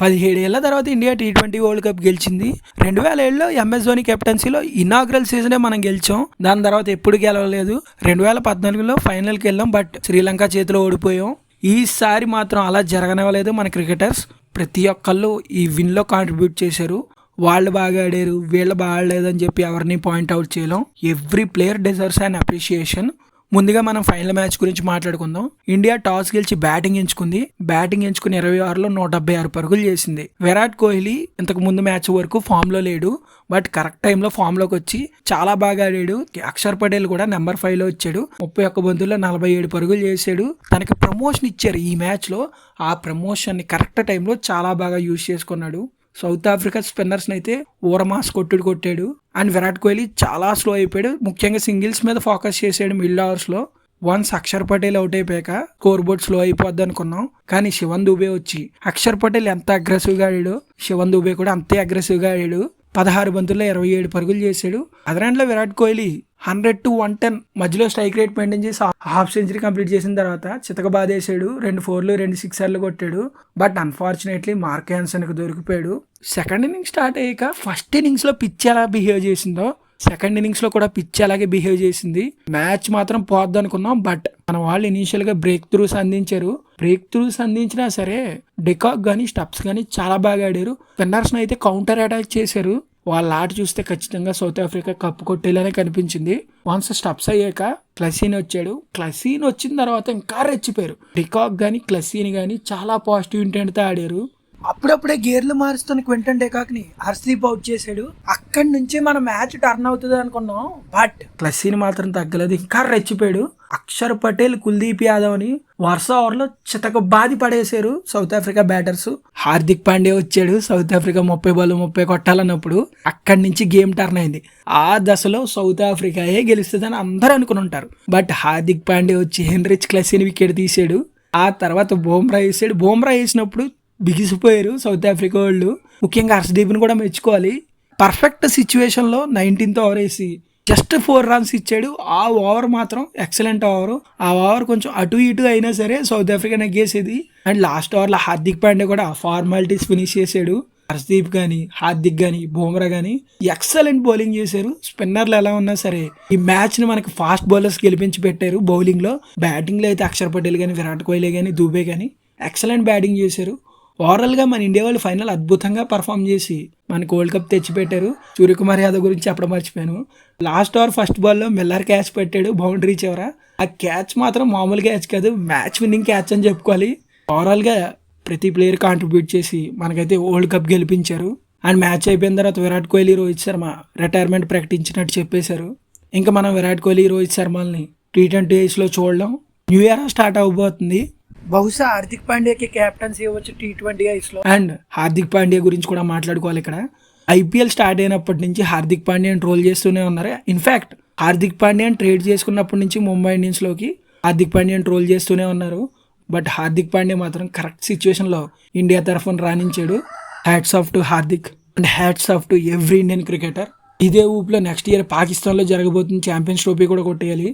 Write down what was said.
17 ఏళ్ల తర్వాత India T20 world cup గెలిచింది. 2007లో MS ధోని కెప్టెన్సీలో ఇనాగ్రల్ సీజనే మనం గెలిచాం. దాని తర్వాత ఎప్పుడు గెలవలేదు. 2014లో ఫైనల్కి వెళ్ళాం, బట్ శ్రీలంక చేతిలో ఓడిపోయాం. ఈసారి మాత్రం అలా జరగనివ్వలేదు మన క్రికెటర్స్. ప్రతి ఒక్కళ్ళు ఈ విన్లో కాంట్రిబ్యూట్ చేశారు. వాళ్ళు బాగా ఆడారు, వీళ్ళు బాగా ఆడలేదని చెప్పి ఎవరిని పాయింట్అవుట్ చేయలేం. Every player deserves and appreciation. ముందుగా మనం ఫైనల్ మ్యాచ్ గురించి మాట్లాడుకుందాం. ఇండియా టాస్ గెలిచి బ్యాటింగ్ ఎంచుకుని 26 ఓవర్లో 176 పరుగులు చేసింది. విరాట్ కోహ్లీ ఇంతకు ముందు మ్యాచ్ వరకు ఫామ్ లో లేడు, బట్ కరెక్ట్ టైంలో ఫామ్ లోకి వచ్చి చాలా బాగా ఆడాడు. అక్షర్ పటేల్ కూడా నెంబర్ 5లో వచ్చాడు. 31 బంతుల్లో 47 పరుగులు చేశాడు. తనకి ప్రమోషన్ ఇచ్చారు ఈ మ్యాచ్ లో. ఆ ప్రమోషన్ ని కరెక్ట్ టైంలో చాలా బాగా యూజ్ చేసుకున్నాడు. సౌత్ ఆఫ్రికా స్పిన్నర్స్ అయితే ఊరమాస్ కొట్టాడు. అండ్ విరాట్ కోహ్లీ చాలా స్లో అయిపోయాడు. ముఖ్యంగా సింగిల్స్ మీద ఫోకస్ చేసాడు మిడిల్ అవర్స్ లో. వన్స్ అక్షర్ పటేల్ అవుట్ అయిపోయాక స్కోర్ బోర్డ్ స్లో అయిపోద్ది అనుకున్నాం, కానీ శివన్ దుబే వచ్చి అక్షర్ పటేల్ ఎంత అగ్రెసివ్ గా ఆడాడు, శివన్ దుబే కూడా అంతే అగ్రెసివ్ గా ఆడాడు. 16 బంతుల్లో 27 పరుగులు చేశాడు. అదనంలో విరాట్ కోహ్లీ 100 to 110 మధ్యలో స్ట్రైక్ రేట్ మెయింటైన్ చేసి హాఫ్ సెంచరీ కంప్లీట్ చేసిన తర్వాత చితక బాధేశాడు. 2 4లు 2 6లు కొట్టాడు. బట్ అన్ఫార్చునేట్లీ మార్క్ హ్యాన్సన్ కి దొరికిపోయాడు. సెకండ్ ఇన్నింగ్ స్టార్ట్ అయ్యాక ఫస్ట్ ఇన్నింగ్స్ లో పిచ్ ఎలా బిహేవ్ చేసిందో సెకండ్ ఇన్నింగ్స్ లో కూడా పిచ్ అలాగే బిహేవ్ చేసింది. మ్యాచ్ మాత్రం పోద్ది అనుకున్నాం, బట్ మన వాళ్ళు ఇనీషియల్ గా బ్రేక్ త్రూస్ అందించారు. బ్రేక్ త్రూస్ అందించినా సరే డికాక్ గానీ స్టబ్స్ గానీ చాలా బాగా ఆడారు. స్పిన్నర్స్ అయితే కౌంటర్ అటాక్ చేశారు. వాళ్ళ ఆట చూస్తే ఖచ్చితంగా సౌత్ ఆఫ్రికా కప్పు కొట్టేలానే కనిపించింది. వన్స్ స్టబ్స్ అయ్యాక క్లసీన్ వచ్చాడు. క్లసీన్ వచ్చిన తర్వాత ఇంకా రెచ్చిపోయారు. డికాక్ గానీ క్లసీన్ గానీ చాలా పాజిటివ్ ఇంటెంట్ తో ఆడారు. అప్పుడప్పుడే గేర్లు మారుస్తున్న క్వింటన్ డెకాక్ ని హర్స్లీప్ అవుట్ చేశాడు. అక్కడి నుంచి మన మ్యాచ్ టర్న్ అవుతుంది అనుకున్నాం, బట్ క్లసీన్ మాత్రం తగ్గలేదు. ఇంకా రెచ్చిపోయాడు. అక్షర్ పటేల్, కుల్దీప్ యాదవ్ ని వరుస ఓవర్లో చితక బాధి పడేశారు South Africa batters. Hardik Pandya వచ్చాడు. సౌత్ ఆఫ్రికా 30 బాల్ 30 కొట్టాలన్నప్పుడు అక్కడి నుంచి గేమ్ టర్న్ అయింది. ఆ దశలో సౌత్ ఆఫ్రికాయే గెలుస్తుందని అందరూ అనుకుని ఉంటారు, బట్ హార్దిక్ పాండ్యా వచ్చి హెన్రిచ్ క్లసీన్ వికెట్ తీసాడు. ఆ తర్వాత బూమ్రా వేసాడు. బూమ్రా వేసినప్పుడు బిగిసిపోయారు సౌత్ ఆఫ్రికా వాళ్ళు. ముఖ్యంగా హర్షదీప్ని కూడా మెచ్చుకోవాలి. పర్ఫెక్ట్ సిచ్యువేషన్ లో 19th ఓవర్ వేసి జస్ట్ 4 runs ఇచ్చాడు. ఆ ఓవర్ మాత్రం ఎక్సలెంట్ ఓవర్. ఆ ఓవర్ కొంచెం అటు ఇటు అయినా సరే సౌత్ ఆఫ్రికా నెగ్గేసేది. అండ్ లాస్ట్ ఓవర్ లో హార్దిక్ పాండ్యా కూడా ఫార్మాలిటీస్ ఫినిష్ చేశాడు. హర్షదీప్ గానీ, హార్దిక్ గానీ, బూమ్రా గానీ ఎక్సలెంట్ బౌలింగ్ చేశారు. స్పిన్నర్లు ఎలా ఉన్నా సరే ఈ మ్యాచ్ ని మనకి ఫాస్ట్ బౌలర్స్ గెలిపించి పెట్టారు. బౌలింగ్ లో, బ్యాటింగ్ లో అయితే అక్షర్ పటేల్ గానీ, విరాట్ కోహ్లీ గానీ, దుబే గానీ ఎక్సలెంట్ బ్యాటింగ్ చేశారు. ఓవరాల్ గా మన ఇండియా వాళ్ళు ఫైనల్ అద్భుతంగా పర్ఫామ్ చేసి మనకి వరల్డ్ కప్ తెచ్చిపెట్టారు. సూర్యకుమార్ యాదవ్ గురించి చెప్పడం మర్చిపోయాను. లాస్ట్ ఓవర్ ఫస్ట్ బాల్ లో మిల్లర్ క్యాచ్ పెట్టాడు బౌండరీ చివర. ఆ క్యాచ్ మాత్రం మామూలు క్యాచ్ కాదు, మ్యాచ్ విన్నింగ్ క్యాచ్ అని చెప్పుకోవాలి. ఓవరాల్ గా ప్రతి ప్లేయర్ కాంట్రిబ్యూట్ చేసి మనకైతే వరల్డ్ కప్ గెలిపించారు. అండ్ మ్యాచ్ అయిపోయిన తర్వాత విరాట్ కోహ్లీ, రోహిత్ శర్మ రిటైర్మెంట్ ప్రకటించినట్టు చెప్పేశారు. ఇంకా మనం విరాట్ కోహ్లీ, రోహిత్ శర్మల్ని T20 లో చూడడం. న్యూ ఇయర్ స్టార్ట్ అవబోతుంది. బహుశా హార్దిక్ పాండ్యాకి కెప్టెన్సీ ఇవ్వచ్చు T20 లో. అండ్ హార్దిక్ పాండ్యా గురించి కూడా మాట్లాడుకోవాలి. ఇక్కడ IPL స్టార్ట్ అయినప్పటి నుంచి హార్దిక్ పాండ్యాని ట్రోల్ చేస్తూనే ఉన్నారు. ఇన్ఫాక్ట్ హార్దిక్ పాండ్యాని ట్రేడ్ చేసుకున్నప్పటి నుంచి ముంబై ఇండియన్స్ లోకి హార్దిక్ పాండ్యాని ట్రోల్ చేస్తూనే ఉన్నారు. బట్ హార్దిక్ పాండ్యా మాత్రం కరెక్ట్ సిచ్యువేషన్ లో ఇండియా తరఫున రాణించాడు. Hats off to Hardik and hats off to every Indian cricketer. ఇదే ఊపులో నెక్స్ట్ ఇయర్ పాకిస్తాన్ లో జరగబోతున్న ఛాంపియన్స్ ట్రోఫీ కూడా కొట్టేయాలి.